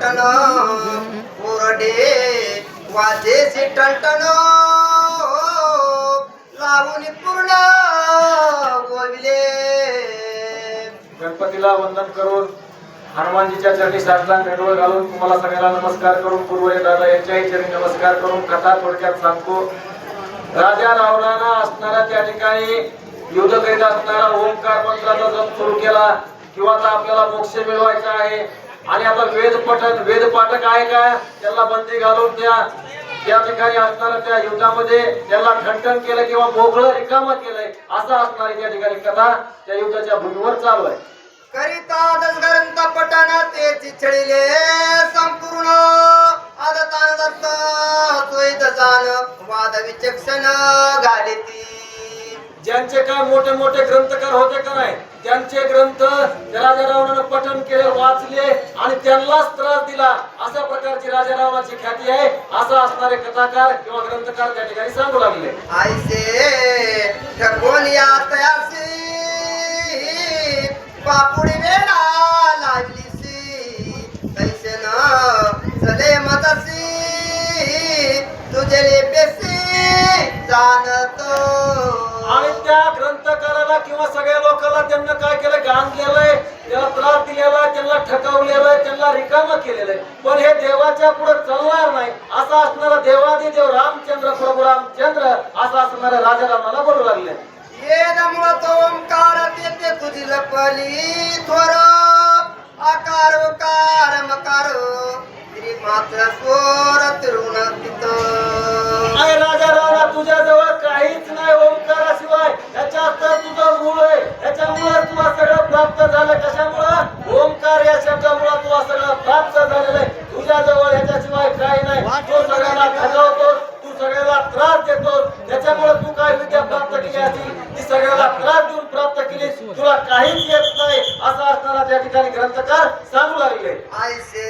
Ton कोरडे वाजेसी टणटण लावून पूर्ण गोविले. गणपतीला वंदन करून हनुमानजीच्या चरणी साष्टांग डोळे घालून तुम्हाला सगळ्यांना नमस्कार करून पूर्वज दादा यांच्याही चरणी नमस्कार करून कथा थोडक्यात सांगतो. राजा रावणानं असणारा त्या ठिकाणी युद्ध करीत असणारा ओंकार मंत्राचा जप सुरू केला किंवा आता आपल्याला मोक्ष मिळवायचा आहे आणि आता वेद पाठक आहे का त्याला बंदी घालून त्या ठिकाणी असणाऱ्या त्या युद्धामध्ये त्याला ठणठण केलं किंवा मोकळं रिकामं केलंय असं असणारी त्या ठिकाणी कथा त्या युद्धाच्या भूमीवर चालू आहे. करिता दसग्रंथ पठण ते चिछळीले संपूर्ण आदतान दत्त सोयीत जाण वाद विचक्षण घालिती. ज्यांचे काय मोठे मोठे ग्रंथकार होते का नाही त्यांचे ग्रंथ राजा रावणानं पठण केले वाचले आणि त्यांनाच त्रास दिला अशा प्रकारची राजा रावणाची ख्याती आहे असं असणारे कथाकार किंवा ग्रंथकार त्या ठिकाणी सांगू लागले. आईसे ठगवून या तयासी पापुडी वेळा लागलीसी तैसे न चले मदसी तुझे बेसी जाणतो. आणि त्या ग्रंथकाराला किंवा सगळ्या लोकांना त्यांना काय केलं गांजलेलंय त्याला त्रास दिलेला त्यांना ठकवलेलं त्यांना रिकामं केलेलं पण हे देवाच्या पुढे चालणार नाही असं असणारा देवादिदेव रामचंद्र प्रभू रामचंद्र असं असणाऱ्या राजा रामाला बोलू लागले. ये नमत ओंकार तेते तुझी लपली थोर आकार उकार मकार त्रिमात्र स्वर तरुण पित. अरे राजा रावणा तुझ्या जवळ काहीच नाही ओंकाराशिवाय याच्यात तर तुझं मूळ आहे याच्यामुळे तुला सगळं प्राप्त झालं. कशामुळं ओंकार या शब्दामुळे तुला सगळं प्राप्त झालेलं आहे. तुझ्या जवळ याच्याशिवाय काही नाही. तो सगळ्यांना खजवतोस तू सगळ्याला त्रास देतोस त्याच्यामुळे तू काय विद्या प्राप्त केली असेल ती सगळ्याला त्रास देऊन प्राप्त केली तुला काहीच येत नाही असं असताना त्या ठिकाणी ग्रंथकार सांगू लागले. आयसे